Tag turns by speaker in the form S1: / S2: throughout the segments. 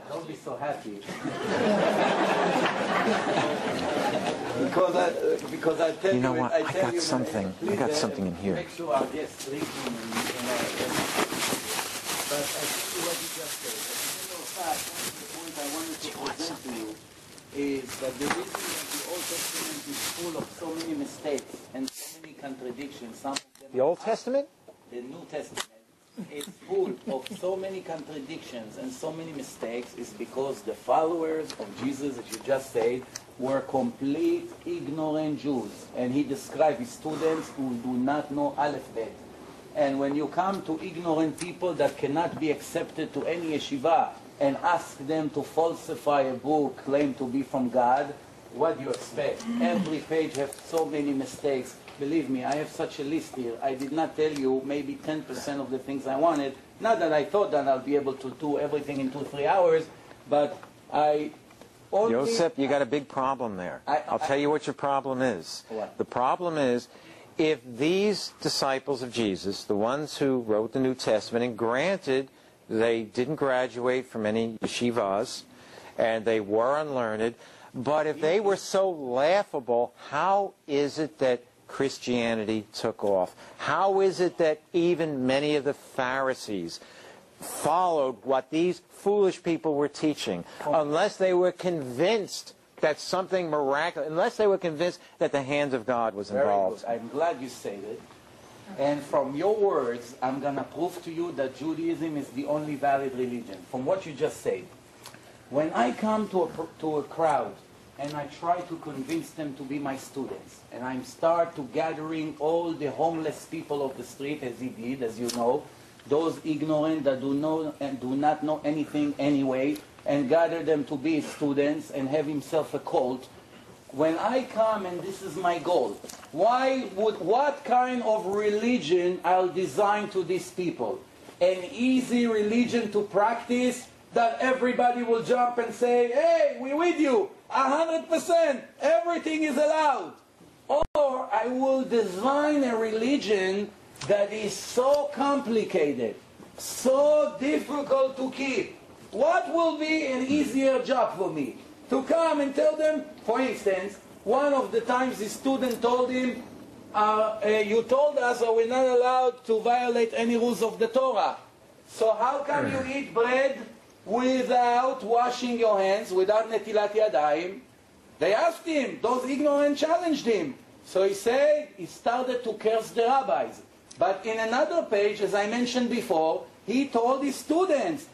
S1: Don't be so happy. because I tell you...
S2: You know what? I got
S1: you,
S2: something. I got something in here.
S1: Make sure our guests drinking but I think what you just said, as a matter of fact, the point I wanted to present to you is that the reason that the Old Testament is full of so many mistakes and so many contradictions, some of them...
S2: The Old Testament?
S1: The New Testament is full of so many contradictions and so many mistakes is because the followers of Jesus, as you just said, were complete ignorant Jews. And he described his students who do not know Aleph Bet. And when you come to ignorant people that cannot be accepted to any yeshiva and ask them to falsify a book claimed to be from God, what do you expect? Every page has so many mistakes. Believe me, I have such a list here. I did not tell you maybe 10% of the things I wanted. Not that I thought that I'll be able to do everything in 2-3 hours, but I only...
S2: Yosef, you got a big problem there. I'll tell you what your problem is.
S1: What?
S2: The problem is, if these disciples of Jesus, the ones who wrote the New Testament, and granted they didn't graduate from any yeshivas, and they were unlearned, but if they were so laughable, how is it that Christianity took off? How is it that even many of the Pharisees followed what these foolish people were teaching, unless they were convinced that something miraculous, unless they were convinced that the hand of God was involved?
S1: Very good. I'm glad you said it. And from your words, I'm going to prove to you that Judaism is the only valid religion. From what you just said. When I come to a crowd and I try to convince them to be my students, and I start to gathering all the homeless people of the street, as he did, as you know, those ignorant that do not know anything anyway, and gather them to be his students and have himself a cult. When I come, and this is my goal, what kind of religion I'll design to these people? An easy religion to practice that everybody will jump and say, hey, we're with you, 100%, everything is allowed. Or I will design a religion that is so complicated, so difficult to keep. What will be an easier job for me? To come and tell them, for instance, one of the times the student told him, you told us that we're not allowed to violate any rules of the Torah. So how come you eat bread without washing your hands, without netilat yadayim? They asked him, those ignorant challenged him. So he said, he started to curse the rabbis. But in another page, as I mentioned before, he told his students,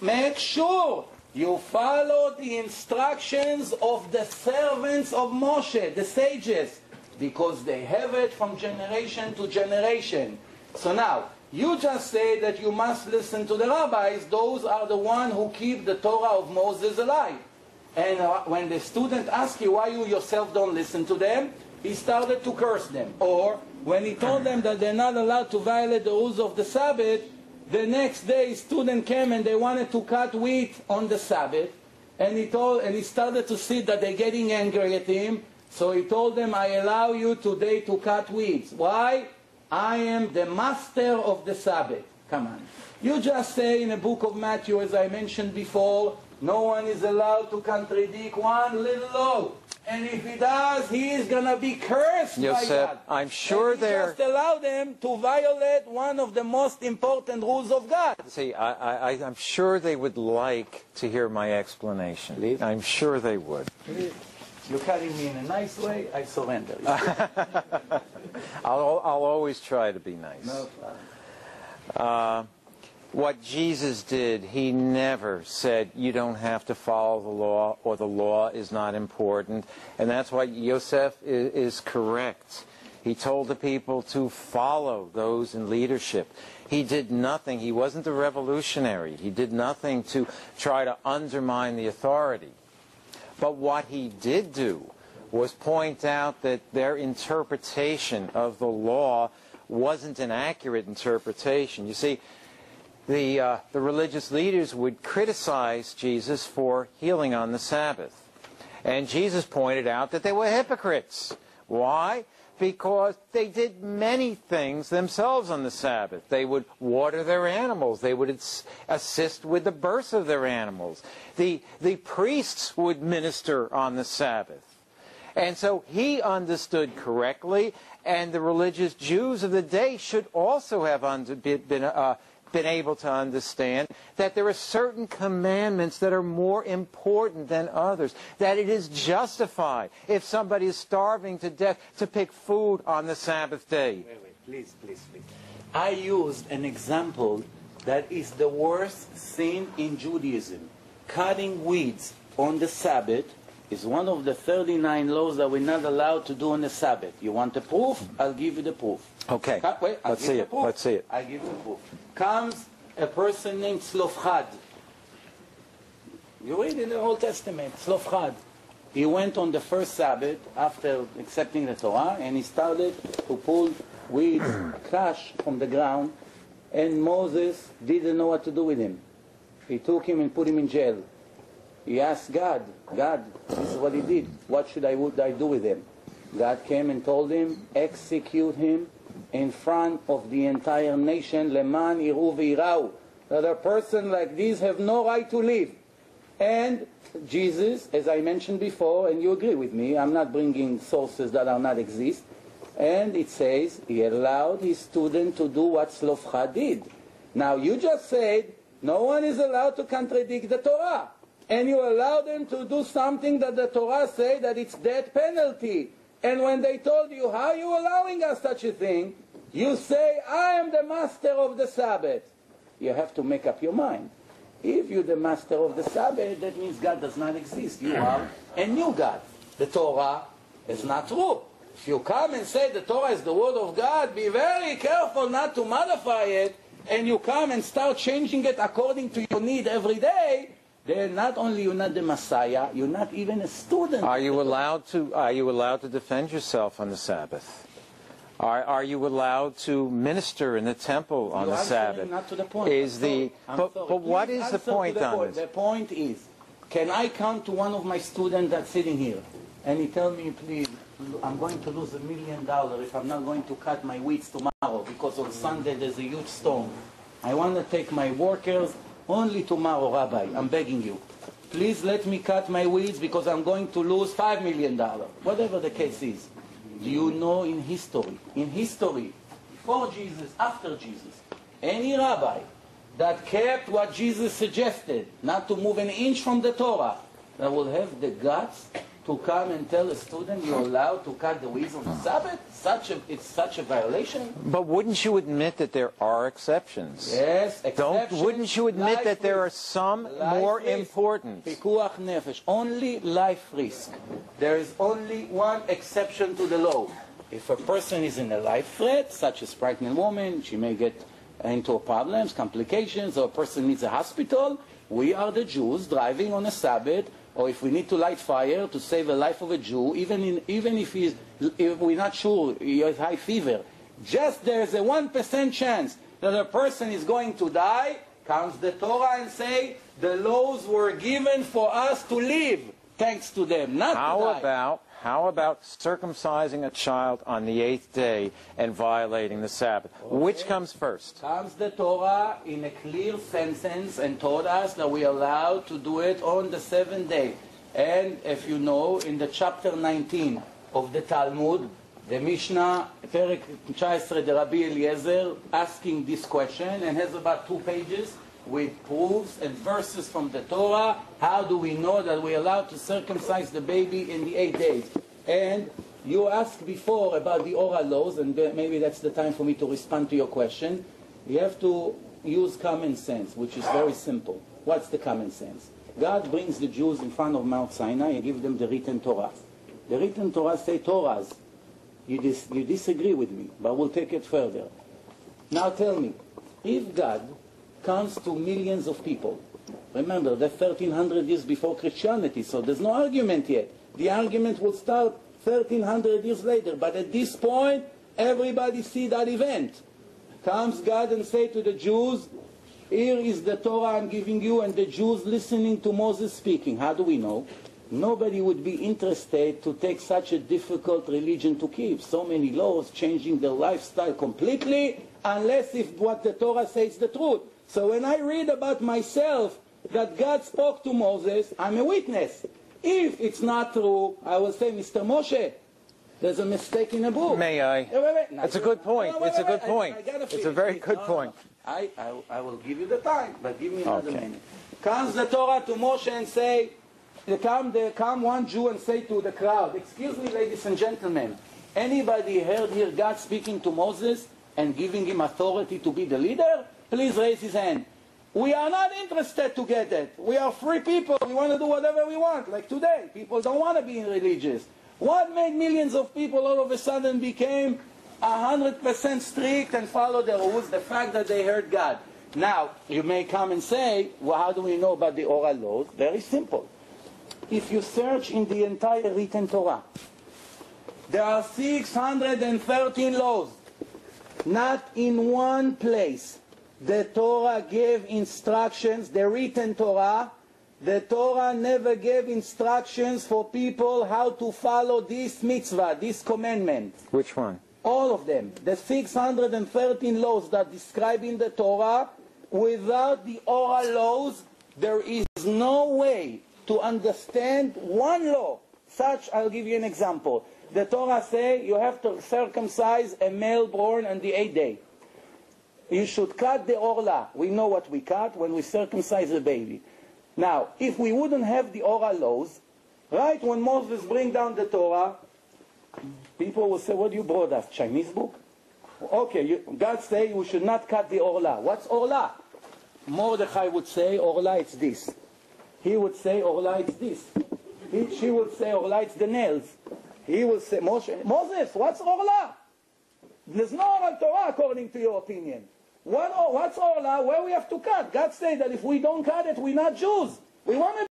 S1: make sure you follow the instructions of the servants of Moshe, the sages, because they have it from generation to generation. So now, you just say that you must listen to the rabbis. Those are the ones who keep the Torah of Moses alive. And when the student asks you why you yourself don't listen to them, he started to curse them. Or when he told them that they're not allowed to violate the rules of the Sabbath, the next day student came and they wanted to cut wheat on the Sabbath. And he started to see that they're getting angry at him. So he told them, I allow you today to cut weeds. Why? I am the master of the Sabbath. Come on. You just say in the book of Matthew, as I mentioned before, no one is allowed to contradict one little law. And if he does, he is going to be cursed by God.
S2: I'm sure they're...
S1: just allow them to violate one of the most important rules of God.
S2: See, I'm sure they would like to hear my explanation.
S1: Please?
S2: I'm sure they would.
S1: Please. You're cutting me in a nice way, I surrender.
S2: I'll always try to be nice.
S1: No problem.
S2: What Jesus did, he never said, you don't have to follow the law, or the law is not important. And that's why Yosef is correct. He told the people to follow those in leadership. He did nothing. He wasn't a revolutionary. He did nothing to try to undermine the authority. But what he did do was point out that their interpretation of the law wasn't an accurate interpretation. You see, the religious leaders would criticize Jesus for healing on the Sabbath. And Jesus pointed out that they were hypocrites. Why? Because they did many things themselves on the Sabbath. They would water their animals. They would assist with the birth of their animals. The priests would minister on the Sabbath. And so he understood correctly, and the religious Jews of the day should also have been able to understand that there are certain commandments that are more important than others, that it is justified if somebody is starving to death to pick food on the Sabbath day.
S1: Wait, please. I used an example that is the worst sin in Judaism. Cutting weeds on the Sabbath is one of the 39 laws that we're not allowed to do on the Sabbath. You want the proof? I'll give you the proof.
S2: Okay, let's see it. Let's see it.
S1: I give the proof. Comes a person named Slofchad. You read in the Old Testament, Slofchad. He went on the first Sabbath after accepting the Torah, and he started to pull weeds, trash from the ground, and Moses didn't know what to do with him. He took him and put him in jail. He asked God, this is what he did. What should I do with him? God came and told him, execute him in front of the entire nation, leman iru v'irau, that a person like this have no right to live. And Jesus, as I mentioned before, and you agree with me, I'm not bringing sources that are not exist, and it says he allowed his student to do what Slofchad did. Now you just said no one is allowed to contradict the Torah, and you allow them to do something that the Torah say that it's death penalty. And when they told you, how are you allowing us such a thing? You say, I am the master of the Sabbath. You have to make up your mind. If you're the master of the Sabbath, that means God does not exist. You are a new God. The Torah is not true. If you come and say the Torah is the word of God, be very careful not to modify it, and you come and start changing it according to your need every day, then not only you're not the Messiah, you're not even a student.
S2: Are you allowed to defend yourself on the Sabbath? Are you allowed to minister in the temple on the Sabbath?
S1: Not to the point.
S2: But what is the point on this?
S1: The point is, can I come to one of my students that's sitting here, and he tell me, please, I'm going to lose $1 million if I'm not going to cut my weeds tomorrow because on Sunday there's a huge storm. I want to take my workers only tomorrow, Rabbi, I'm begging you. Please let me cut my weeds because I'm going to lose $5 million. Whatever the case is. Do you know in history, before Jesus, after Jesus, any rabbi that kept what Jesus suggested, not to move an inch from the Torah, that will have the guts to come and tell a student you're allowed to cut the weeds on the Sabbath? It's such a violation.
S2: But wouldn't you admit that there are exceptions?
S1: Yes, exceptions.
S2: Wouldn't you admit that there are some more important?
S1: Pikuach nefesh, only life risk. There is only one exception to the law. If a person is in a life threat, such as pregnant woman, she may get into problems, complications, or a person needs a hospital, we are the Jews driving on a Sabbath, or if we need to light fire to save the life of a Jew, even if we're not sure he has high fever, just there's a 1% chance that a person is going to die, comes the Torah and say, the laws were given for us to live, thanks to them, not to die.
S2: How about circumcising a child on the 8th day and violating the Sabbath? Okay. Which comes first?
S1: Comes the Torah in a clear sentence and told us that we are allowed to do it on the 7th day. And if you know, in the chapter 19 of the Talmud, the Mishnah, Perek 19, the Rabbi Eliezer, asking this question, and has about 2 pages with proofs and verses from the Torah. How do we know that we're allowed to circumcise the baby in the 8 days? And you asked before about the oral laws, and maybe that's the time for me to respond to your question. You have to use common sense, which is very simple. What's the common sense? God brings the Jews in front of Mount Sinai and gives them the written Torah. The written Torah say Torahs. You disagree with me, but we'll take it further. Now tell me, if God comes to millions of people, remember that's 1300 years before Christianity, so there's no argument yet. The argument will start 1300 years later, but at this point, everybody see that event. Comes God and say to the Jews, here is the Torah I'm giving you, and the Jews listening to Moses speaking. How do we know? nobody would be interested to take such a difficult religion to keep. So many laws, changing their lifestyle completely, unless if what the Torah says is the truth. So when I read about myself that God spoke to Moses, I'm a witness. If it's not true, I will say, Mr. Moshe, there's a mistake in the book.
S2: May I?
S1: Wait.
S2: That's a good point. It's a good point. It's a very good point.
S1: I will give you the time, but give me another minute. Comes the Torah to Moshe and say, there come one Jew and say to the crowd, excuse me, ladies and gentlemen, anybody heard here God speaking to Moses and giving him authority to be the leader? Please raise his hand. We are not interested to get it. We are free people. We want to do whatever we want. Like today, people don't want to be religious. What made millions of people all of a sudden became 100% strict and follow the rules? The fact that they heard God. Now, you may come and say, well, how do we know about the oral laws? Very simple. If you search in the entire written Torah, there are 613 laws. Not in one place the Torah gave instructions, the written Torah, the Torah never gave instructions for people how to follow this mitzvah, this commandment.
S2: Which one?
S1: All of them. The 613 laws that describe in the Torah, without the oral laws, there is no way to understand one law. Such, I'll give you an example. The Torah say you have to circumcise a male born on the 8th day. You should cut the orla. We know what we cut when we circumcise a baby. Now, if we wouldn't have the oral laws, right, when Moses bring down the Torah, people will say, what you brought us, Chinese book? Okay, God say you should not cut the orla. What's orla? Mordechai would say, orla it's this. He would say, orla it's this. She would say, orla it's the nails. He would say, Moses, what's orla? There's no oral Torah according to your opinion. What's orla? Where we have to cut? God said that if we don't cut it, we're not Jews. We want to